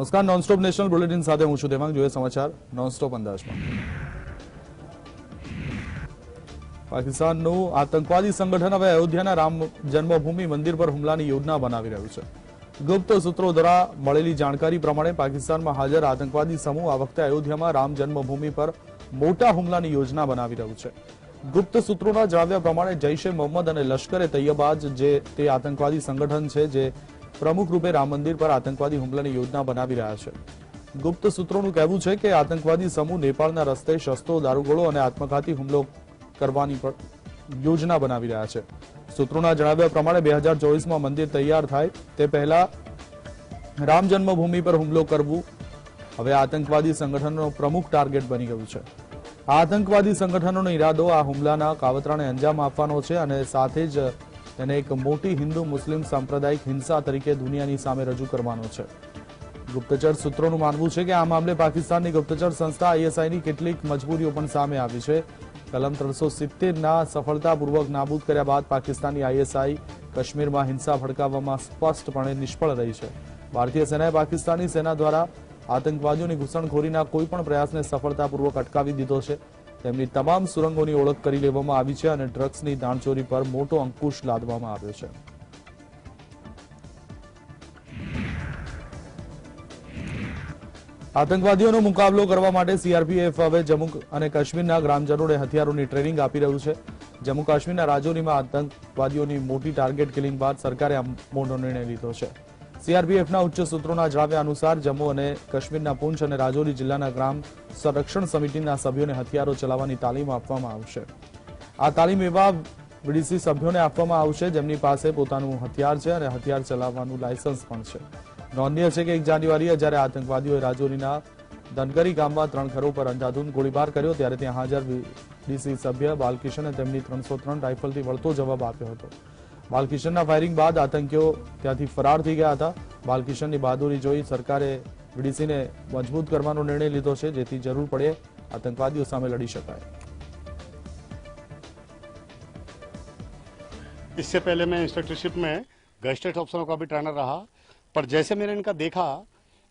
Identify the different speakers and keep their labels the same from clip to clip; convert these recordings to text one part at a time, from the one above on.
Speaker 1: નમસ્કાર, nonstop national bulletin સાથે હું છું દેવાંગ. જોઈએ સમાચાર નોનસ્ટોપ અંદાજમાં. પાકિસ્તાનનું આતંકવાદી સંગઠન હવે અયોધ્યાના રામ જન્મભૂમિ મંદિર પર હુમલાની યોજના બનાવી રહ્યું છે. ગુપ્ત સૂત્રો દ્વારા મળેલી જાણકારી પ્રમાણે પાકિસ્તાનમાં હાજર આતંકવાદી સમૂહ આ વખતે અયોધ્યામાં રામ જન્મભૂમિ પર મોટા હુમલાની યોજના બનાવી રહ્યું છે. ગુપ્ત સૂત્રોના જણાવ્યા પ્રમાણે જૈશે મોહમ્મદ અને લશ્કરે તૈયબા જે તે આતંકવાદી સંગઠન છે જે પ્રમુખ રૂપે રામ મંદિર પર આતંકવાદી હુમલાની યોજના બનાવી રહ્યા છે. ગુપ્ત સૂત્રોનું કહેવું છે કે આતંકવાદી સમૂહ નેપાળના રસ્તે શસ્ત્રો, દારૂગોળો અને આત્મઘાતી હુમલો કરવાની યોજના બનાવી રહ્યા છે. સૂત્રોના જણાવ્યા પ્રમાણે 2024માં મંદિર તૈયાર થાય તે પહેલા રામ જન્મભૂમિ પર હુમલો કરવું હવે આતંકવાદી સંગઠનનો પ્રમુખ ટાર્ગેટ બની ગયું છે. આ આતંકવાદી સંગઠનોનો ઈરાદો આ હુમલાના કાવતરાને અંજામ આપવાનો છે અને સાથે જ તેને એક મોટી હિન્દુ મુસ્લિમ સાંપ્રદાયિક હિંસા તરીકે દુનિયાની સામે રજૂ કરવાનો છે. ગુપ્તચર સૂત્રોનું માનવું છે કે આ મામલે પાકિસ્તાનની ગુપ્તચર સંસ્થા ISIની કેટલીક મજબૂરીઓ પણ સામે આવી છે. કલમ 370ના સફળતાપૂર્વક નાબૂદ કર્યા બાદ પાકિસ્તાની ISI કાશ્મીરમાં હિંસા ભડકાવવામાં સ્પષ્ટપણે નિષ્ફળ રહી છે. ભારતીય સેનાએ પાકિસ્તાની સેના દ્વારા આતંકવાદીઓની ઘૂસણખોરીના કોઈપણ પ્રયાસને સફળતાપૂર્વક અટકાવી દીધો છે. તેમની તમામ સુરંગોની ઓળખ કરી લેવામાં આવી છે અને ડ્રગ્સની દાણચોરી પર મોટો અંકુશ લાદવામાં આવ્યો છે. આતંકવાદીઓનો મુકાબલો કરવા માટે CRPF હવે જમ્મુ અને કાશ્મીરના ગ્રામજનોને હથિયારોની ટ્રેનિંગ આપી રહ્યું છે. જમ્મુ કાશ્મીરના રાજૌરીમાં આતંકવાદીઓની મોટી ટાર્ગેટ કિલિંગ બાદ સરકારે આ મોટો નિર્ણય લીધો છે. CRPFના ઉચ્ચ સૂત્રોના જણાવ્યા અનુસાર જમ્મુ અને કાશ્મીરના પૂંછ અને રાજૌરી જિલ્લાના ગ્રામ સંરક્ષણ સમિતિના સભ્યોને હથિયારો ચલાવવાની તાલીમ આપવામાં આવશે. આ તાલીમ એવા VDC સભ્યોને આપવામાં આવશે જેમની પાસે પોતાનું હથિયાર છે અને હથિયાર ચલાવવાનું લાયસન્સ પણ છે. નોંધનીય છે કે 1 જાન્યુઆરીએ જ્યારે આતંકવાદીઓએ રાજૌરીના ધનગરી ગામમાં 3 ઘરો પર અંધાધૂંધ ગોળીબાર કર્યો ત્યારે ત્યાં હાજર VDC સભ્ય બાલકિશને તેમની 303 રાઇફલથી વળતો જવાબ આપ્યો હતો. બાલકિશનના ફાયરિંગ બાદ આતંકીઓ ત્યાંથી ફરાર થઈ ગયા હતા. બાલકિશનની બહાદુરી જોઈ સરકારે VDCને મજબૂત કરવાનો નિર્ણય લીધો છે જેથી જરૂર પડે આતંકવાદીઓ સામે લડી શકાય.
Speaker 2: इससे पहले मैं इंस्ट्रक्टरशिप में गैजेटेड ऑफिसरों का भी ट्रेनर रहा, पर जैसे मैंने इनका देखा,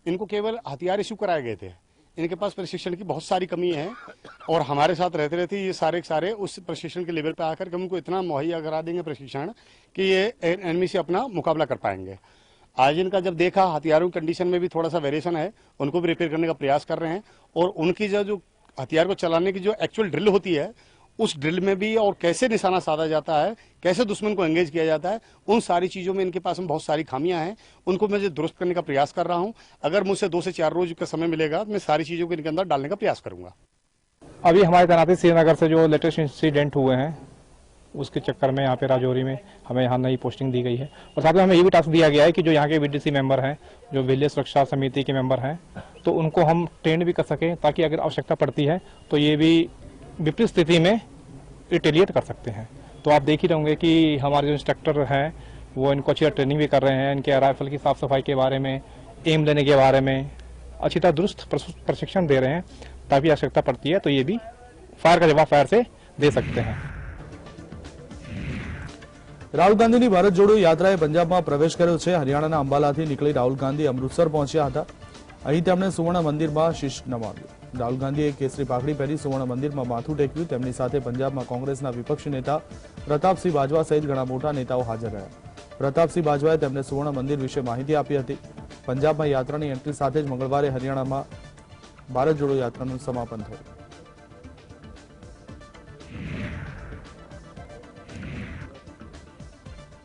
Speaker 2: इनको केवल हथियार इशू कराए गए थे. इनके पास प्रशिक्षण की बहुत सारी कमी है और हमारे साथ रहते रहते ये सारे उस प्रशिक्षण के लेवल पे आकर के हमको इतना मुहैया करा देंगे प्रशिक्षण कि ये एनिमी से अपना मुकाबला कर पाएंगे. आज इनका जब देखा हथियारों की कंडीशन में भी थोड़ा सा वेरिएशन है, उनको भी रिपेयर करने का प्रयास कर रहे हैं और उनकी जो हथियार को चलाने की जो एक्चुअल ड्रिल होती है उस ड्रिल में भी और कैसे निशाना साधा जाता है, कैसे दुश्मन को एंगेज किया जाता है, उन सारी चीज़ों में इनके पास में बहुत सारी खामियां हैं. उनको मैं दुरुस्त करने का प्रयास कर रहा हूं. अगर मुझसे 2 से 4 रोज का समय मिलेगा तो मैं सारी चीज़ों को इनके अंदर डालने का प्रयास करूंगा.
Speaker 3: अभी हमारी तैनाती श्रीनगर से जो लेटेस्ट इंसिडेंट हुए हैं उसके चक्कर में यहाँ पे राजौरी में हमें यहाँ नई पोस्टिंग दी गई है और साथ में हमें ये भी टास्क दिया गया है कि जो यहाँ के VDC मेंबर हैं, जो विलेज सुरक्षा समिति के मेंबर हैं, तो उनको हम ट्रेन भी कर सकें ताकि अगर आवश्यकता पड़ती है तो ये भी विपरीत स्थिति में रिटेलिएट कर सकते हैं. तो आप देख ही रहेंगे कि हमारे जो इंस्ट्रक्टर हैं वो इनको अच्छी ट्रेनिंग भी कर रहे हैं. इनके राइफल की साफ सफाई के बारे में, एम लेने के बारे में अच्छी तरह दुरुस्त प्रशिक्षण दे रहे हैं ताकि आवश्यकता पड़ती है तो ये भी फायर का जवाब फायर से दे सकते हैं.
Speaker 1: રાહુલ ગાંધીની ભારત જોડો યાત્રાએ પંજાબમાં પ્રવેશ કર્યો છે. હરિયાણાના અંબાલાથી નીકળી રાહુલ ગાંધી અમૃતસર પહોંચ્યા હતા. અહીં તેમણે સુવર્ણ મંદિરમાં શીશ નમાવ્યું. રાહુલ ગાંધીએ કેસરી પાઘડી પહેરી સુવર્ણ મંદિરમાં માથું ટેક્યું. તેમની સાથે પંજાબમાં કોંગ્રેસના વિપક્ષી નેતા પ્રતાપસિંહ બાજવા સહિત ઘણા મોટા નેતાઓ હાજર રહ્યા. પ્રતાપસિંહ બાજવાએ તેમને સુવર્ણ મંદિર વિશે માહિતી આપી હતી. પંજાબમાં યાત્રાની એન્ટ્રી સાથે જ મંગળવારે હરિયાણામાં ભારત જોડો યાત્રાનું સમાપન થયું.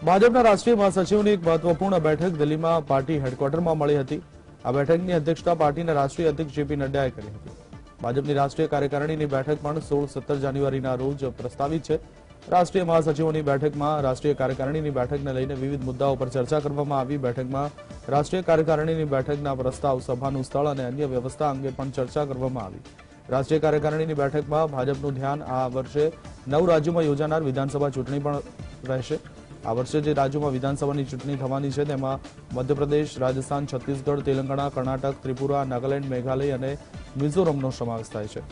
Speaker 1: ભાજપના રાષ્ટ્રીય મહાસચિવની એક મહત્વપૂર્ણ બેઠક દિલ્હીમાં પાર્ટી હેડક્વાર્ટરમાં મળી હતી. આ બેઠકની અધ્યક્ષતા પાર્ટીના રાષ્ટ્રીય અધ્યક્ષ JP નડ્ડાએ કરી હતી. ભાજપની રાષ્ટ્રીય કાર્યકારિણીની બેઠક પણ 16-17 જાન્યુઆરીના રોજ પ્રસ્તાવિત છે. રાષ્ટ્રીય મહાસચિવોની બેઠકમાં રાષ્ટ્રીય કાર્યકારિણીની બેઠકને લઈને વિવિધ મુદ્દાઓ પર ચર્ચા કરવામાં આવી. બેઠકમાં રાષ્ટ્રીય કાર્યકારિણીની બેઠકના પ્રસ્તાવ, સભાનું સ્થળ અને અન્ય વ્યવસ્થા અંગે પણ ચર્ચા કરવામાં આવી. રાષ્ટ્રીય કાર્યકારિણીની બેઠકમાં ભાજપનું ધ્યાન આ વર્ષે 9 રાજ્યોમાં યોજાનાર વિધાનસભા ચૂંટણી પણ રહેશે. આ વર્ષે જે રાજ્યોમાં વિધાનસભાની ચૂંટણી થવાની છે તેમાં મધ્યપ્રદેશ, રાજસ્થાન, છત્તીસગઢ, તેલંગાણા, કર્ણાટક, ત્રિપુરા, નાગાલેન્ડ, મેઘાલય અને મિઝોરમનો સમાવેશ થાય છે.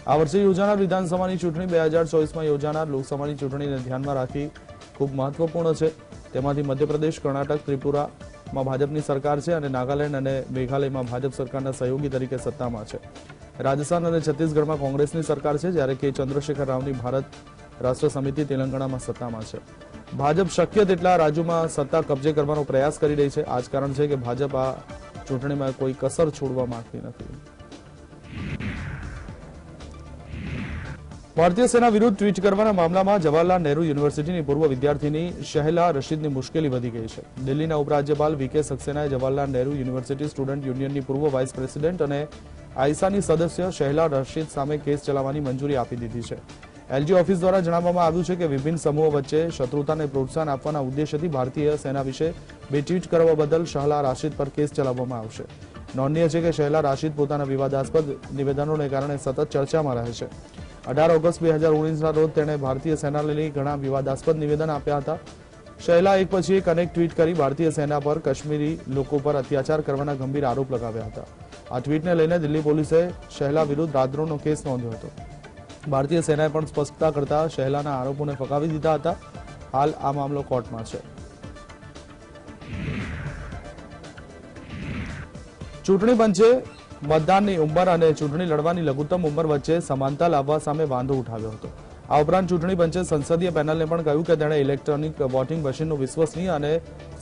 Speaker 1: આ વર્ષે યોજાનાર વિધાનસભાની ચૂંટણી 2024માં યોજાનાર લોકસભાની ચૂંટણીને ધ્યાનમાં રાખી ખૂબ મહત્વપૂર્ણ છે. તેમાંથી મધ્યપ્રદેશ, કર્ણાટક, ત્રિપુરા, માં ભાજપની સરકાર છે અને નાગાલેન્ડ અને મેઘાલયમાં ભાજપ સરકારના સહયોગી તરીકે સત્તામાં છે. રાજસ્થાન અને છત્તીસગઢમાં કોંગ્રેસની સરકાર છે, જ્યારે કે ચંદ્રશેખર રાવની ભારત રાષ્ટ્ર સમિતિ તેલંગાણામાં સત્તામાં છે. ભાજપ શક્ય તેટલા રાજ્યોમાં સત્તા કબજે કરવાનો પ્રયાસ કરી રહી છે. આ જ કારણ છે કે ભાજપ આ ચૂંટણીમાં કોઈ કસર છોડવા માંગતી નથી. ભારતીય સેના વિરુદ્ધ ટ્વીટ કરવાના મામલામાં જવાહરલાલ નહેરુ યુનિવર્સિટીની પૂર્વ વિદ્યાર્થીની શહેલા રશીદની મુશ્કેલી વધી ગઈ છે. દિલ્હીના ઉપરાજ્યપાલ વીકે સક્સેનાએ જવાહરલાલ નહેરુ યુનિવર્સિટી સ્ટુડન્ટ યુનિયનની પૂર્વ વાઇસ પ્રેસિડેન્ટ અને આઈસાની સદસ્ય શહેલા રશીદ સામે કેસ ચલાવવાની મંજૂરી આપી દીધી છે. એલજી ઓફિસ દ્વારા જણાવવામાં આવ્યું છે કે વિભિન્ન સમૂહો વચ્ચે શત્રુતાને પ્રોત્સાહન આપવાના ઉદ્દેશ્યથી ભારતીય સેના વિશે બે ટ્વીટ કરવા બદલ શહેલા રાશિદ પર કેસ ચલાવવામાં આવશે. નોંધનીય છે કે શહેલા રાશિદ પોતાના વિવાદાસ્પદ નિવેદનોને કારણે સતત ચર્ચામાં રહે છે. 18 ઓગસ્ટ 2019ના રોજ તેણે ભારતીય સેનાને લઈ ઘણા વિવાદાસ્પદ નિવેદન આપ્યા હતા. શહેલા એક પછી એક અનેક ટ્વીટ કરી ભારતીય સેના પર કાશ્મીરી લોકો પર અત્યાચાર કરવાના ગંભીર આરોપ લગાવ્યા હતા. આ ટ્વીટને લઈને દિલ્હી પોલીસે શહેલા વિરુદ્ધ રાજદ્રોહનો કેસ નોંધ્યો હતો. ભારતીય સેનાએ પણ સ્પષ્ટતા કરતા શહેલાના આરોપોને ફગાવી દીધા હતા. હાલ આ મામલો કોર્ટમાં છે. ચૂંટણી પંચે મતદાનની ઉંમર અને ચૂંટણી લડવાની લઘુત્તમ ઉંમર વચ્ચે સમાનતા લાવવા સામે વાંધો ઉઠાવ્યો હતો. આ ઉપરાંત ચૂંટણી પંચે સંસદીય પેનલને પણ કહ્યું કે તેણે ઇલેક્ટ્રોનિક વોટિંગ મશીનનું વિશ્વસનીય અને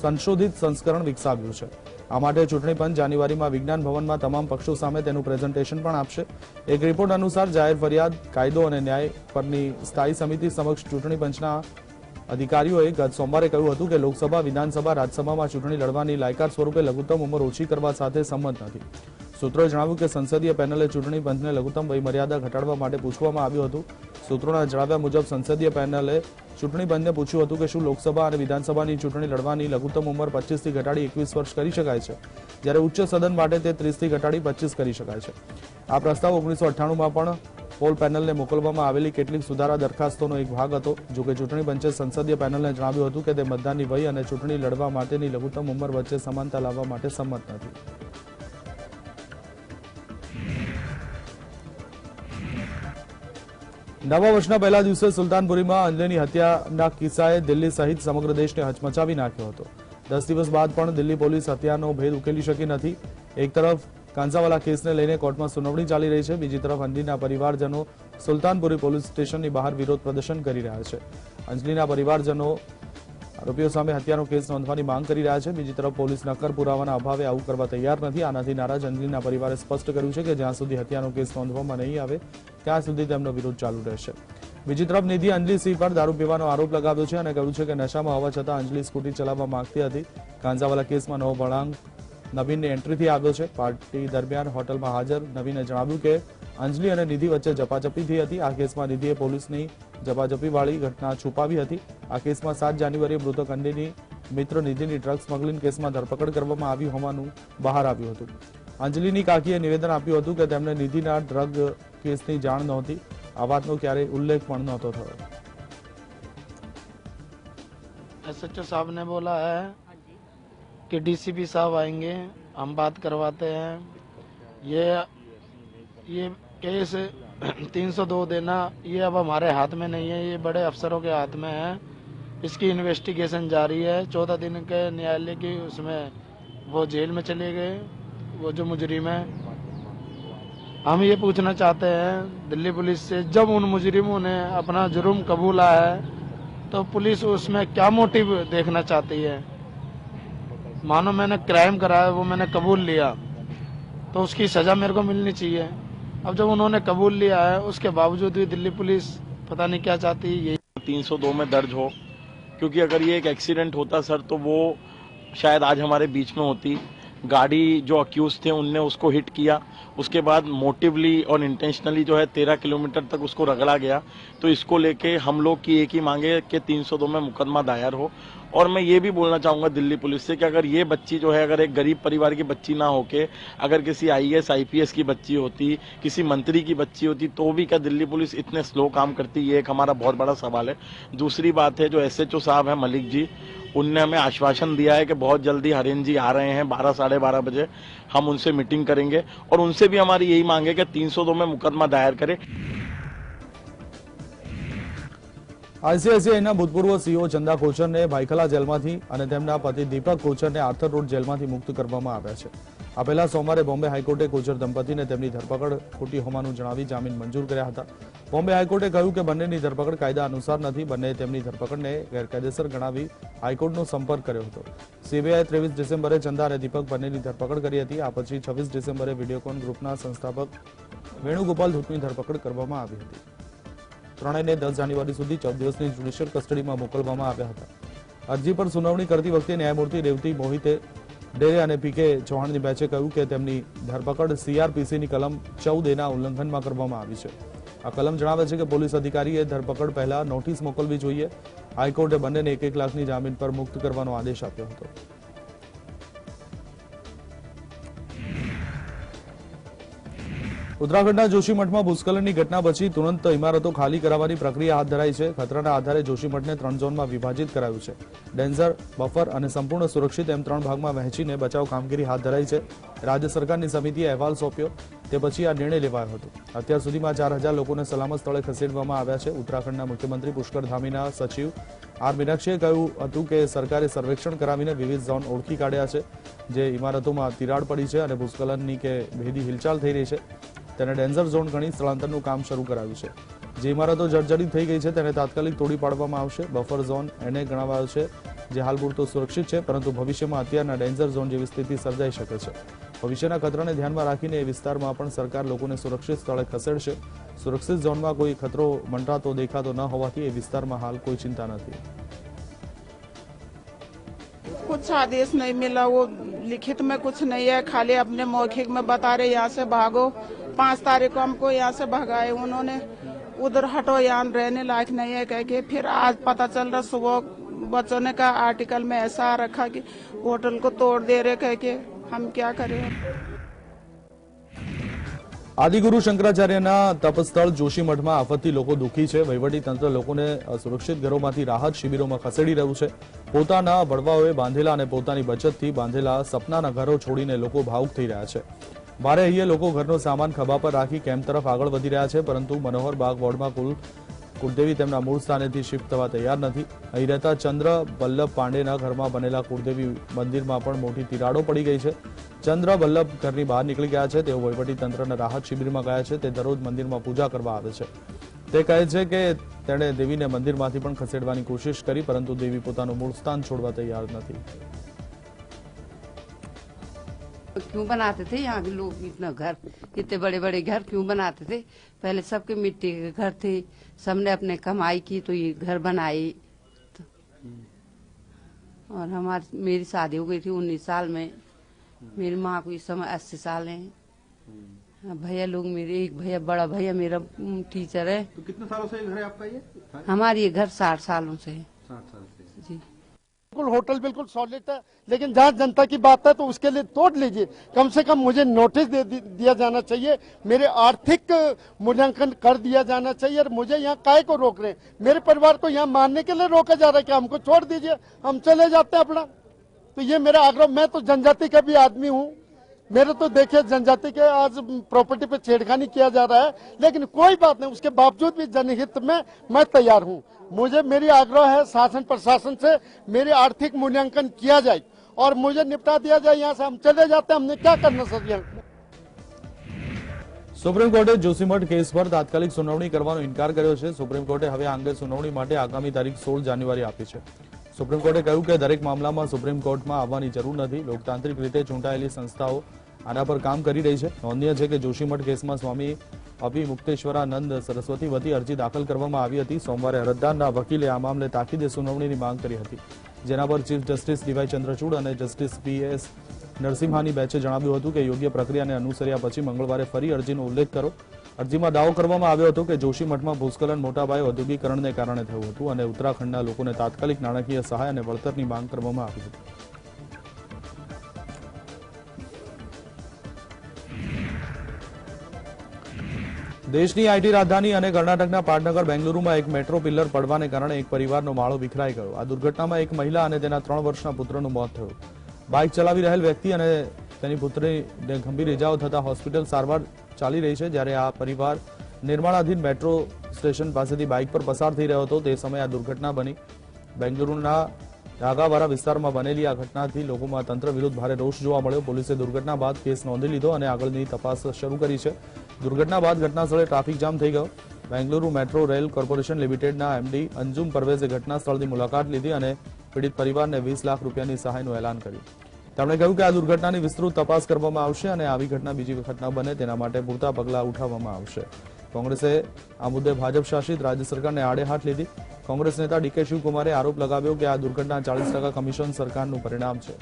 Speaker 1: સંશોધિત સંસ્કરણ વિકસાવ્યું છે. આ માટે ચૂંટણી પંચ જાન્યુઆરીમાં વિજ્ઞાન ભવનમાં તમામ પક્ષો સામે તેનું પ્રેઝન્ટેશન પણ આપશે. એક રિપોર્ટ અનુસાર જાહેર ફરિયાદ, કાયદો અને ન્યાય પરની સ્થાયી સમિતિ સમક્ષ ચૂંટણી પંચના અધિકારીઓએ ગત સોમવારે કહ્યું હતું કે લોકસભા, વિધાનસભા, રાજ્યસભામાં ચૂંટણી લડવાની લાયકાત સ્વરૂપે લઘુત્તમ ઉંમર ઓછી કરવા સાથે સંમત નથી. સૂત્રોએ જણાવ્યું કે સંસદીય પેનલે ચૂંટણી પંચને લઘુત્તમ વયમર્યાદા ઘટાડવા માટે પૂછવામાં આવ્યું હતું. સૂત્રોના જણાવ્યા મુજબ સંસદીય પેનલે ચૂંટણી પંચને પૂછ્યું હતું કે શું લોકસભા અને વિધાનસભાની ચૂંટણી લડવાની લઘુત્તમ ઉંમર 25 થી ઘટાડી 21 વર્ષ કરી શકાય છે, જ્યારે ઉચ્ચ સદન માટે તે 30 થી ઘટાડી 25 કરી શકાય છે. આ પ્રસ્તાવ 1998માં પણ પોલ પેનલને મોકલવામાં આવેલી કેટલીક સુધારા દરખાસ્તોનો એક ભાગ હતો. જોકે ચૂંટણી પંચે સંસદીય પેનલને જણાવ્યું હતું કે તે મતદાનની વય અને ચૂંટણી લડવા માટેની લઘુત્તમ ઉંમર વચ્ચે સમાનતા લાવવા માટે સંમત નથી. નવા વર્ષના પહેલા દિવસે સુલતાનપુરીમાં અંજલિની હત્યાના કિસ્સાએ દિલ્હી સહિત સમગ્ર દેશને હચમચાવી નાખ્યો હતો. 10 દિવસ બાદ પણ દિલ્હી પોલીસ હત્યાનો ભેદ ઉકેલી શકી નથી. એક તરફ કાંઝાવાલા કેસને લઈને કોર્ટમાં સુનાવણી ચાલી રહી છે, બીજી તરફ અંજલિના પરિવારજનો સુલતાનપુરી પોલીસ સ્ટેશનની બહાર વિરોધ પ્રદર્શન કરી રહ્યા છે. અંજલિના પરિવારજનો આરોપીઓ સામે હત્યાનો કેસ નોંધવાની માંગ કરી રહ્યા છે. બીજી તરફ પોલીસ નક્કર પુરાવાના અભાવે આવું કરવા તૈયાર નથી. આનાથી નારાજ અંજલિના પરિવારે સ્પષ્ટ કર્યું છે કે જ્યાં સુધી હત્યાનો કેસ નોંધવામાં નહીં આવે ત્યાં સુધી તેમનો વિરોધ ચાલુ રહેશે. બીજી તરફ નિધિ અંજલિ સિંહ પર દારૂ પીવાનો આરોપ લગાવ્યો છે અને કહ્યું છે કે નશામાં હોવા છતાં અંજલિ સ્કૂટી ચલાવવા માંગતી હતી. કાંઝાવાલા કેસમાં નવો વળાંક નવીનની એન્ટ્રીથી આવ્યો છે. પાર્ટી દરમિયાન હોટલમાં હાજર નવીને જણાવ્યું કે અંજલિ અને નિધિ વચ્ચે ઝપાઝપી થઈ હતી. આ કેસમાં નિધિએ પોલીસની ઝપાઝપીવાળી ઘટના છુપાવી હતી. આ કેસમાં 7 જાન્યુઆરીએ મૃતક અંજલિની મિત્ર નિધિની ડ્રગ સ્મગલિંગ કેસમાં ધરપકડ કરવામાં આવી હોવાનું બહાર આવ્યું હતું. અંજલિની કાકીએ નિવેદન આપ્યું હતું કે તેમને નિધિના ડ્રગ કેસની જાણ નહોતી. આ વાતનો ક્યારેય ઉલ્લેખ પણ નહોતો થયો.
Speaker 4: एसएचओ साहब ने बोला है कि डीसीपी साहब आएंगे, हम बात करवाते हैं. ये केस 302 देना ये अब हमारे हाथ में नहीं है, ये बड़े अफसरों के हाथ में है. इसकी इन्वेस्टिगेशन जारी है. 14 दिन के न्यायालय की उसमें वो जेल में चले गए, वो जो मुजरिम है. हम ये पूछना चाहते हैं दिल्ली पुलिस से, जब उन मुजरिमों ने अपना जुर्म कबूला है तो पुलिस उसमें क्या मोटिव देखना चाहती है. मानो मैंने क्राइम करा है, वो मैंने कबूल लिया तो उसकी सज़ा मेरे को मिलनी चाहिए. अब जब उन्होंने कबूल लिया है उसके बावजूद भी दिल्ली पुलिस पता नहीं क्या चाहती है. ये
Speaker 5: 302 में दर्ज हो, क्योंकि अगर ये एक एक्सीडेंट होता सर तो वो शायद आज हमारे बीच में होती. गाड़ी जो अक्यूज थे उनने उसको हिट किया, उसके बाद मोटिवली और इंटेंशनली जो है 13 किलोमीटर तक उसको रगड़ा गया. तो इसको लेके हम लोग की एक ही मांगे कि 302 में मुकदमा दायर हो. और मैं ये भी बोलना चाहूँगा दिल्ली पुलिस से कि अगर ये बच्ची जो है, अगर एक गरीब परिवार की बच्ची ना होके अगर किसी IAS IPS की बच्ची होती, किसी मंत्री की बच्ची होती, तो भी क्या दिल्ली पुलिस इतने स्लो काम करती, ये एक हमारा बहुत बड़ा सवाल है. दूसरी बात है जो SHO साहब हैं मलिक जी, उनने हमें आश्वासन दिया है कि बहुत जल्दी हरेन जी आ रहे हैं 12 साढ़े 12 बजे, हम उनसे मीटिंग करेंगे. और उनसे भी हमारी यही मांग है कि 302 में मुकदमा दायर करें.
Speaker 1: આઈસીઆઈસીઆઈના ભૂતપૂર્વ સીઈઓ ચંદા કોચરને ભાઈખલા જેલમાંથી અને તેમના પતિ દીપક કોચરને આર્થર રોડ જેલમાંથી મુક્ત કરવામાં આવ્યા છે. આ પહેલા સોમવારે બોમ્બે હાઈકોર્ટે કોચર દંપતીને તેમની ધરપકડ ખોટી હોવાનું જણાવી જામીન મંજૂર કર્યા હતા. બોમ્બે હાઈકોર્ટે કહ્યું કે બંનેની ધરપકડ કાયદા અનુસાર નથી. બંનેએ તેમની ધરપકડને ગેરકાયદેસર ગણાવી હાઈકોર્ટનો સંપર્ક કર્યો હતો. સીબીઆઈએ 23 ડિસેમ્બરે ચંદા અને દીપક બંનેની ધરપકડ કરી હતી. આ પછી 26 ડિસેમ્બરે વિડીયોકોન ગ્રુપના સંસ્થાપક વેણુગોપાલ ધૂતની ધરપકડ કરવામાં આવી હતી. ત્રણેયને 10 જાન્યુઆરી સુધી 14 દિવસની જ્યુડિશિયલ કસ્ટડીમાં મોકલવામાં આવ્યા હતા. અરજી પર સુનાવણી કરતી વખતે ન્યાયમૂર્તિ રેવતી મોહિતે ડેરે અને પીકે ચૌહાણની બેન્ચે કહ્યું કે તેમની ધરપકડ સીઆરપીસીની કલમ 14A ના ઉલ્લંઘનમાં કરવામાં આવી છે. આ કલમ જણાવે છે કે પોલીસ અધિકારીએ ધરપકડ પહેલા નોટિસ મોકલવી જોઈએ. હાઈકોર્ટે બંનેને 1-1 લાખની જામીન પર મુક્ત કરવાનો આદેશ આપ્યો હતો. ઉત્તરાખંડના જોશીમઠમાં ભૂસ્ખલનની ઘટના પછી તુરંત ઇમારતો ખાલી કરાવવાની પ્રક્રિયા હાથ ધરાઈ છે. ખતરાના આધારે જોશીમઠને 3 ઝોનમાં વિભાજિત કરાયું છે. ડેન્જર, બફર અને સંપૂર્ણ સુરક્ષિત એમ 3 ભાગમાં વહેંચીને બચાવ કામગીરી હાથ ધરાઈ છે. રાજ્ય સરકારની સમિતિએ અહેવાલ સોંપ્યો તે પછી આ નિર્ણય લેવાયો હતો. અત્યાર સુધીમાં 4000 લોકોને સલામત સ્થળે ખસેડવામાં આવ્યા છે. ઉત્તરાખંડના મુખ્યમંત્રી પુષ્કર ધામીના સચિવ આર મીનાક્ષીએ કહ્યું હતું કે સરકારે સર્વેક્ષણ કરાવીને વિવિધ ઝોન ઓળખી કાઢ્યા છે. જે ઇમારતોમાં તિરાડ પડી છે અને ભૂસ્ખલનની કે ભેદી હિલચાલ થઈ રહી છે તેને ડેન્જર ઝોન ગણી સ્થળાંતરનું કામ શરૂ કરાયું છે. જે ઇમારતો જર્જરિત થઈ ગઈ છે તેને તાત્કાલિક તોડી પાડવામાં આવશે. બફર ઝોન એને ગણાવાયો છે જે હાલ પૂરતો સુરક્ષિત છે, પરંતુ ભવિષ્યમાં અત્યારના ડેન્જર ઝોન જેવી સ્થિતિ સર્જાઈ શકે છે. ભવિષ્યના ખતરાને ધ્યાનમાં રાખીને એ વિસ્તારમાં પણ સરકાર લોકોને સુરક્ષિત સ્થળે ખસેડશે. સુરક્ષિત ઝોનમાં કોઈ ખતરો મંડરાતો દેખાતો ન હોવાથી એ વિસ્તારમાં હાલ કોઈ ચિંતા નથી.
Speaker 6: कुछ आदेश नहीं मिला, वो लिखित में कुछ नहीं है, खाली अपने मौखिक में बता रहे यहाँ से भागो. 5 तारीख को हमको यहाँ से भगाए उन्होंने, उधर हटो यहाँ रहने लायक नहीं है कह के. फिर आज पता चल रहा सुबह बच्चों ने कहा आर्टिकल में ऐसा आ रखा कि होटल को तोड़ दे रहे कह के. हम क्या करें.
Speaker 1: આદિગુરુ શંકરાચાર્યના તપસ્થળ જોશીમઠમાં આફતથી લોકો દુઃખી છે. વહીવટીતંત્ર લોકોને સુરક્ષિત ઘરોમાંથી રાહત શિબિરોમાં ખસેડી રહ્યું છે. પોતાના વડવાઓએ બાંધેલા અને પોતાની બચતથી બાંધેલા સપનાના ઘરો છોડીને લોકો ભાવુક થઈ રહ્યા છે. ભારે અહીંયા લોકો ઘરનો સામાન ખભા પર રાખી કેમ્પ તરફ આગળ વધી રહ્યા છે, પરંતુ મનોહર બાગ વોર્ડમાં કુળદેવી તેમના મૂળ સ્થાનેથી શિફ્ટ થવા તૈયાર નથી. અહીં રહેતા ચંદ્ર વલ્લભ પાંડેના ઘરમાં બનેલા કુળદેવી મંદિરમાં પણ મોટી તિરાડો પડી ગઈ છે. ચંદ્ર વલ્લભ ઘરની બહાર નીકળી ગયા છે. તેઓ વહીવટીતંત્રના રાહત શિબિરમાં ગયા છે. તે દરરોજ મંદિરમાં પૂજા કરવા આવે છે. તે કહે છે કે તેણે દેવીને મંદિરમાંથી પણ ખસેડવાની કોશિશ કરી, પરંતુ દેવી પોતાનું મૂળ સ્થાન છોડવા તૈયાર નથી.
Speaker 7: क्यों बनाते थे यहाँ के लोग इतना घर, इतने बड़े बड़े घर क्यों बनाते थे. पहले सबके मिट्टी के घर थे, सबने अपने कमाई की तो ये घर बनाई. और मेरी शादी हो गई थी 19 साल में. मेरी माँ को इस समय 80 साल है. भैया लोग मेरे, एक भैया बड़ा भैया मेरा टीचर है.
Speaker 8: तो कितने सालों से ये घर है आपका? ये
Speaker 7: हमारी ये घर 60 सालों से है.
Speaker 8: 60 साल से
Speaker 7: जी.
Speaker 9: बिल्कुल होटल बिल्कुल सॉलिड है, लेकिन जहाँ जनता की बात है तो उसके लिए तोड़ लीजिए. कम से कम मुझे नोटिस दिया जाना चाहिए, मेरे आर्थिक मूल्यांकन कर दिया जाना चाहिए. और मुझे यहाँ काहे को रोक रहे हैं? मेरे परिवार को यहाँ मारने के लिए रोका जा रहा है कि हमको छोड़ दीजिए, हम चले जाते हैं अपना. तो ये मेरा आग्रह. मैं तो जनजाति का भी आदमी हूँ. मेरे तो देखिए जनजाति के आज प्रॉपर्टी पे छेड़खानी किया जा रहा है, लेकिन कोई बात नहीं, उसके बावजूद भी जनहित में मैं तैयार हूँ. मुझे मेरी आग्रह है शासन प्रशासन से मेरी आर्थिक मूल्यांकन किया जाए और मुझे निपटा दिया जाए. यहाँ से हम चले जाते हैं, हमने क्या करना सर. यहाँ
Speaker 1: સુપ્રીમ કોર્ટે જોશીમઠ કેસ પર તાત્કાલિક સુનાવણી કરવાનો ઇનકાર કર્યો છે. સુપ્રીમ કોર્ટે હવે આ અંગે સુનાવણી માટે આગામી તારીખ 16 જાન્યુઆરી આપી છે. સુપ્રીમ કોર્ટે કહ્યું કે દરેક મામલામાં સુપ્રીમ કોર્ટમાં આવવાની જરૂર નથી. લોકતાંત્રિક રીતે ચૂંટાયેલી સંસ્થાઓ આના પર કામ કરી રહી છે. નોંધનીય છે કે જોશીમઠ કેસમાં સ્વામી અભિમુક્તેશ્વરાનંદ સરસ્વતી વતી અરજી દાખલ કરવામાં આવી હતી. સોમવારે અરજદારના વકીલે આ મામલે તાકીદે સુનાવણીની માંગ કરી હતી, જેના પર ચીફ જસ્ટિસ ડીવાય ચંદ્રચૂડ અને જસ્ટિસ પીએસ નરસિમ્હાની બેન્ચે જણાવ્યું હતું કે યોગ્ય પ્રક્રિયાને અનુસર્યા પછી મંગળવારે ફરી અરજીનો ઉલ્લેખ કરો. અરજીમાં દાવો કરવામાં આવ્યો હતો કે જોશીમઠમાં ભૂસ્ખલન મોટાપાયે ઔદ્યોગિકરણને કારણે થયું હતું અને ઉત્તરાખંડના લોકોને તાત્કાલિક નાણાકીય સહાય અને વળતરની માંગ કરવામાં આવી હતી. દેશની આઈટી રાજધાની અને કર્ણાટકના પાટનગર બેંગલુરુમાં એક મેટ્રો પિલ્લર પડવાને કારણે એક પરિવારનો માળો વિખરાઈ ગયો. આ દુર્ઘટનામાં એક મહિલા અને તેના 3 વર્ષના પુત્રનું મોત થયું. બાઇક ચલાવી રહેલ વ્યક્તિ અને તેની પુત્રીને ગંભીર ઇજાઓ થતા હોસ્પિટલ સારવાર ચાલી રહી છે, જ્યારે આ પરિવાર નિર્માણાધીન મેટ્રો સ્ટેશન પાસેથી બાઇક પર પસાર થઈ રહ્યો હતો તે સમયે આ દુર્ઘટના બની. બેંગલુરુના ડાગાવારા વિસ્તારમાં બનેલી આ ઘટનાથી લોકોમાં તંત્ર વિરુદ્ધ ભારે રોષ જોવા મળ્યો. પોલીસે દુર્ઘટના બાદ કેસ નોંધી લીધો અને આગળની તપાસ શરૂ કરી છે. દુર્ઘટના બાદ ઘટના સ્થળે ટ્રાફિક જામ થઈ ગયો. બેંગલુરુ મેટ્રો રેલ કોર્પોરેશન લિમિટેડના એમડી અંજુમ પરવેઝે ઘટના સ્થળની મુલાકાત લીધી અને પીડિત પરિવારને 20 લાખ રૂપિયાની સહાયનું એલાન કર્યું. તેમણે કહ્યું કે આ દુર્ઘટનાની વિસ્તૃત તપાસ કરવામાં આવશે અને આવી ઘટના બીજી વખત ન બને તેના માટે પૂરતા પગલાં ઉઠાવવામાં આવશે. કોંગ્રેસે આ મુદ્દે ભાજપ શાસિત રાજ્ય સરકારને આડે હાથ લીધી. કોંગ્રેસ નેતા ડીકે શિવકુમારે આરોપ લગાવ્યો કે આ દુર્ઘટના 40% કમિશન સરકારનું પરિણામ છે.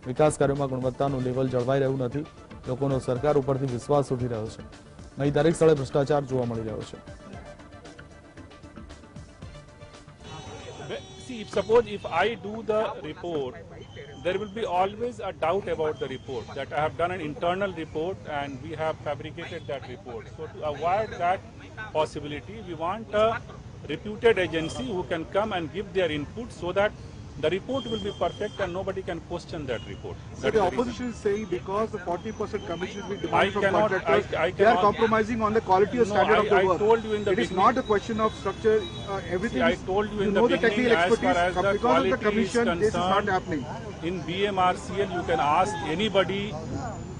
Speaker 1: વિકાસ કાર્યોમાં ગુણવત્તાનું લેવલ જળવાઈ રહ્યું નથી. લોકોનો સરકાર ઉપરથી વિશ્વાસ ઉઠી રહ્યો છે. અહીં દરેક સ્થળે ભ્રષ્ટાચાર જોવા મળી રહ્યો છે.
Speaker 10: See, if I do the report, there will be always a doubt about the report, that I have done an internal report and we have fabricated that report. So to avoid that possibility, we want a reputed agency who can come and give their input so that the report will be perfect and nobody can question that report.
Speaker 8: So the opposition is saying because the 40% commission is being
Speaker 10: I
Speaker 8: demanded from
Speaker 10: cannot-
Speaker 8: contractors,
Speaker 10: I
Speaker 8: they are
Speaker 10: cannot-
Speaker 8: compromising on the quality or
Speaker 10: No,
Speaker 8: standard of the
Speaker 10: I
Speaker 8: work.
Speaker 10: told you in the
Speaker 8: It is
Speaker 10: beginning-
Speaker 8: not a question of structure. Everything
Speaker 10: See, I
Speaker 8: is,
Speaker 10: told you in
Speaker 8: you
Speaker 10: the
Speaker 8: know the
Speaker 10: beginning,
Speaker 8: technical
Speaker 10: as far
Speaker 8: expertise.
Speaker 10: as the
Speaker 8: Because of the
Speaker 10: quality is
Speaker 8: commission, this is not
Speaker 10: concerned,
Speaker 8: happening.
Speaker 10: in BMRCL, you can ask anybody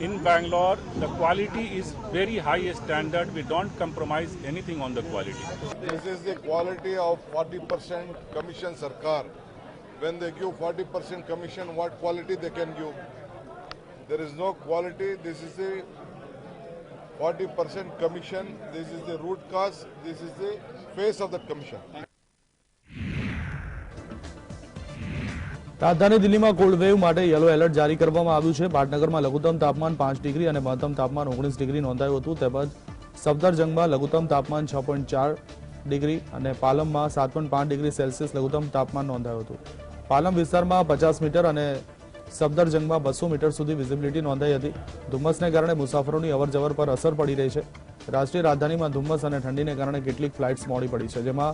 Speaker 10: in Bangalore. The quality is very high standard. We don't compromise anything on the quality.
Speaker 11: This is the quality of 40% commission Sarkar. When they give 40% commission, what quality they can give? There is no quality. This is the 40% commission. This is the root cause. This is the face of that commission.
Speaker 1: રાજધાની દિલ્હીમાં cold wave માટે yellow alert જારી કરવામાં આવ્યું છે. પાટનગરમાં લઘુત્તમ તાપમાન 5 degree અને મહત્તમ તાપમાન 19 ડિગ્રી નોંધાયું હતું. તેમજ સફદરજંગમાં લઘુત્તમ તાપમાન 6.4 ડિગ્રી અને પાલમમાં 7.5 ડિગ્રી સેલ્સિયસ લઘુત્તમ તાપમાન નોંધાયું હતું. પાલમ વિસ્તારમાં 50 મીટર અને સફદરજંગમાં 200 મીટર સુધી વિઝિબિલિટી નોંધાઈ હતી. ધુમ્મસને કારણે મુસાફરોની અવરજવર પર અસર પડી રહી છે. રાષ્ટ્રીય રાજધાનીમાં ધુમ્મસ અને ઠંડીને કારણે કેટલીક ફ્લાઇટ્સ મોડી પડી છે, જેમાં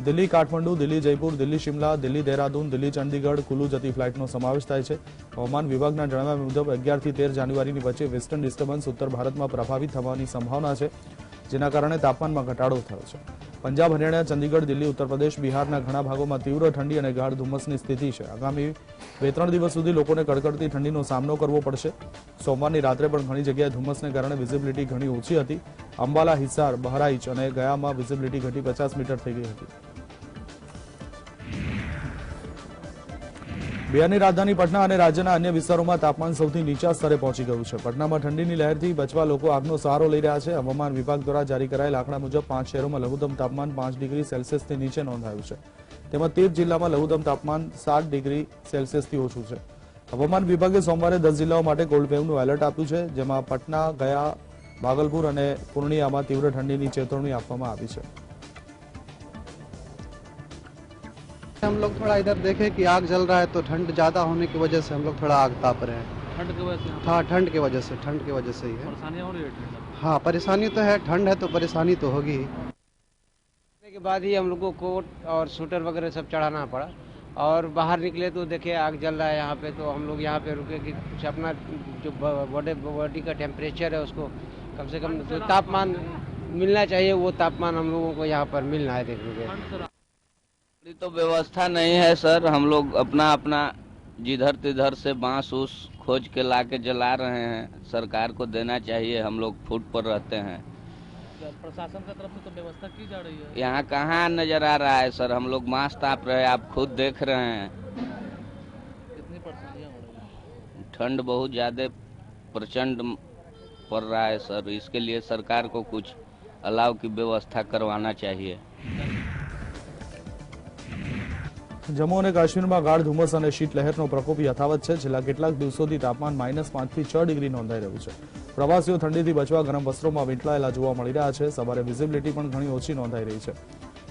Speaker 1: દિલ્હી કાઠમંડુ, દિલ્હી જયપુર, દિલ્હી શિમલા, દિલ્હી દેહરાદૂન, દિલ્હી ચંદીગઢ, કુલુ જતી ફ્લાઇટનો સમાવેશ થાય છે. હવામાન વિભાગના જણાવ્યા મુજબ 11 થી 13 જાન્યુઆરીની વચ્ચે વેસ્ટર્ન ડિસ્ટર્બન્સ ઉત્તર ભારતમાં પ્રભાવિત થવાની સંભાવના છે, જેના કારણે તાપમાનમાં ઘટાડો થયો છે. પંજાબ, હરિયાણા, ચંદીગઢ, દિલ્હી, ઉત્તર પ્રદેશ, બિહારના ઘણા ભાગોમાં તીવ્ર ઠંડી અને ગાઢ ધુમ્મસની સ્થિતિ છે. આગામી 2-3 દિવસ સુધી લોકોને કડકડતી ઠંડીનો સામનો કરવો પડશે. સોમવારની રાત્રે પણ ઘણી જગ્યાએ ધુમ્મસને કારણે વિઝિબિલિટી ઘણી ઓછી હતી. અંબાલા, હિસાર, બહરાઇચ અને ગયામાં વિઝિબિલિટી ઘટી 50 મીટર થઈ ગઈ હતી. બિહારની રાજધાની પટના અને રાજ્યના અન્ય વિસ્તારોમાં તાપમાન સૌથી નીચા સ્તરે પહોંચી ગયું છે. પટનામાં ઠંડીની લહેરથી બચવા લોકો આગનો સહારો લઈ રહ્યા છે. હવામાન વિભાગ દ્વારા જારી કરાયેલ આંકડા મુજબ 5 શહેરોમાં લઘુત્તમ તાપમાન 5 ડિગ્રી સેલ્સિયસથી નીચે નોંધાયું છે. તેમાં 13 જિલ્લામાં લઘુત્તમ તાપમાન 7 ડિગ્રી સેલ્સિયસથી ઓછું છે. હવામાન વિભાગે સોમવારે 10 જિલ્લાઓ માટે કોલ્ડ વેવનું એલર્ટ આપ્યું છે, જેમાં પટના, ગયા, ભાગલપુર અને પૂર્ણિયામાં તીવ્ર ઠંડીની ચેતવણી આપવામાં આવી છે.
Speaker 12: हम लोग थोड़ा इधर देखे कि आग जल रहा है तो ठंड ज़्यादा होने की वजह से हम लोग थोड़ा आग ताप रहे हैं. ठंड की वजह से? हाँ, ठंड की वजह से ही है. परेशानी हो रही है? हाँ, परेशानी तो है. ठंड है तो परेशानी तो होगी ही.
Speaker 13: के बाद ही हम लोग को कोट और स्वेटर वगैरह सब चढ़ाना पड़ा और बाहर निकले तो देखे आग जल रहा है यहाँ पे. तो हम लोग यहाँ पे रुके कि कुछ अपना जो बॉडी का टेम्परेचर है उसको कम से कम जो तापमान मिलना चाहिए वो तापमान हम लोगों को यहाँ पर मिलना है. देखने के
Speaker 14: तो व्यवस्था नहीं है सर. हम लोग अपना अपना जिधर तिधर से बांस उस खोज के ला के जला रहे हैं. सरकार को देना चाहिए. हम लोग फुट पर रहते हैं.
Speaker 15: प्रशासन की तरफ से तो व्यवस्था की जा रही है.
Speaker 14: यहाँ कहाँ नजर आ रहा है सर. हम लोग मास्क ताप रहे हैं, आप खुद देख रहे हैं.
Speaker 15: कितनी परेशानियां हो रही है?
Speaker 14: ठंड बहुत ज्यादा प्रचंड पड़ रहा है सर. इसके लिए सरकार को कुछ अलाव की व्यवस्था करवाना चाहिए.
Speaker 1: જમ્મુ અને કાશ્મીરમાં ગાઢ ધુમ્મસ અને શીતલહેરનો પ્રકોપ યથાવત છે. છેલ્લા કેટલાક દિવસોથી તાપમાન -5 થી 6 ડિગ્રી નોંધાઈ રહ્યું છે. પ્રવાસીઓ ઠંડીથી બચવા ગરમ વસ્ત્રોમાં વીંટળાયેલા જોવા મળી રહ્યા છે. સવારે વિઝિબિલિટી પણ ઘણી ઓછી નોંધાઈ રહી છે.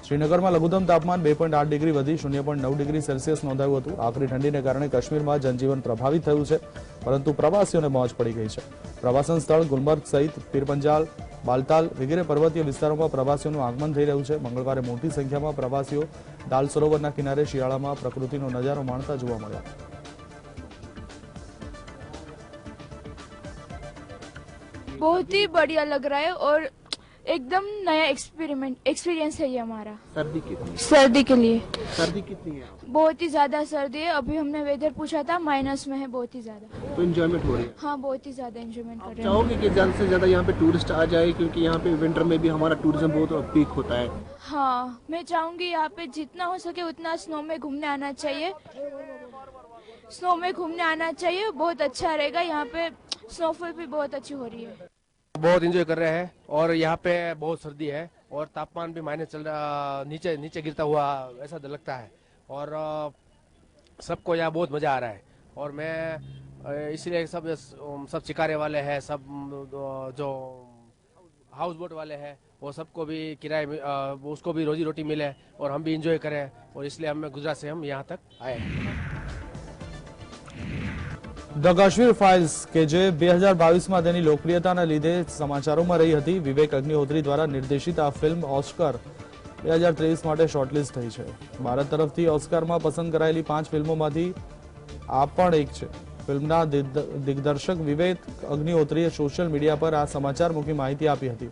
Speaker 1: શ્રીનગરમાં લઘુત્તમ તાપમાન 2.8 ડિગ્રી વધી 0.9 ડિગ્રી સેલ્સિયસ નોંધાયું હતું. આકરી ઠંડીને કારણે કાશ્મીરમાં જનજીવન પ્રભાવિત થયું છે, પરંતુ પ્રવાસીઓને મોજ પડી ગઈ છે. પ્રવાસન સ્થળ ગુલમર્ગ સહિત પીરપંજાલ, બાલતાલ વગેરે પર્વતીય વિસ્તારોમાં પ્રવાસીઓનું આગમન થઈ રહ્યું છે. મંગળવારે મોટી સંખ્યામાં પ્રવાસીઓ દાલ સરોવરના કિનારે શિયાળામાં પ્રકૃતિનો નજારો માણતા જોવા મળ્યા.
Speaker 16: बहुत ही बढ़िया लग रहा है और एकदम नया एक्सपीरियंस है ये हमारा।
Speaker 15: सर्दी कितनी
Speaker 16: सर्दी के लिए
Speaker 15: सर्दी कितनी है?
Speaker 16: बहुत ही ज्यादा सर्दी है। अभी हमने वेदर पूछा था माइनस में है, बहुत ही ज्यादा।
Speaker 15: तो एंजॉयमेंट हो रही है?
Speaker 16: हाँ, बहुत ही ज्यादा एंजॉयमेंट कर रहे हैं।
Speaker 15: चाहोगे कि ज्यादा से ज्यादा यहाँ पे टूरिस्ट आ जाए, क्योंकि यहाँ पे विंटर में भी हमारा टूरिज्म बहुत पीक होता है।
Speaker 16: हाँ, मैं चाहूंगी यहाँ पे जितना हो सके उतना स्नो में घूमने आना चाहिए। स्नो में घूमने आना चाहिए, बहुत अच्छा रहेगा। यहाँ पे स्नोफॉल भी बहुत अच्छी हो रही है।
Speaker 17: बहुत एंजॉय कर रहे हैं और यहाँ पे बहुत सर्दी है और तापमान भी माइनस चल रहा, नीचे नीचे गिरता हुआ ऐसा लगता है और सबको यहाँ बहुत मजा आ रहा है। और मैं इसलिए सब शिकारे वाले हैं, सब जो हाउस बोट वाले हैं, वो सबको भी किराए उसको भी रोजी रोटी मिले और हम भी एंजॉय करें, और इसलिए हम गुजरात से हम यहाँ तक आए हैं।
Speaker 1: ધ કાશ્મીર ફાઇલ્સ કે જે 2022માં તેની લોકપ્રિયતાના લીધે સમાચારોમાં રહી હતી, વિવેક અગ્નિહોત્રી દ્વારા નિર્દેશિત આ ફિલ્મ ઓસ્કર 2023 માટે શોર્ટલિસ્ટ થઈ છે। ભારત તરફથી ઓસ્કરમાં પસંદ કરાયેલી 5 ફિલ્મોમાંથી આ પણ એક છે। ફિલ્મના દિગ્દર્શક વિવેક અગ્નિહોત્રીએ સોશિયલ મીડિયા પર આ સમાચારમુખી માહિતી આપી હતી।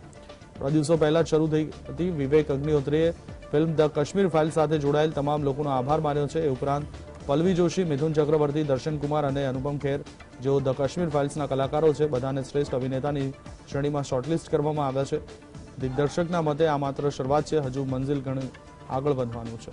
Speaker 1: થોડા દિવસો પહેલા શરૂ થઈ હતી। વિવેક અગ્નિહોત્રીએ ફિલ્મ ધ કાશ્મીર ફાઇલ્સ સાથે જોડાયેલ તમામ લોકોનો આભાર માન્યો છે। એ ઉપરાંત પલ્લવી જોશી, મિથુન ચક્રવર્તી, દર્શન કુમાર અને અનુપમ ખેર, જેઓ ધ કાશ્મીર ફાઇલ્સના કલાકારો છે, બધાને શ્રેષ્ઠ અભિનેતાની શ્રેણીમાં શોર્ટલિસ્ટ કરવામાં આવ્યા છે। દિગ્દર્શકના મતે આ માત્ર શરૂઆત છે, હજુ મંઝિલ ઘણી આગળ વધવાનું છે।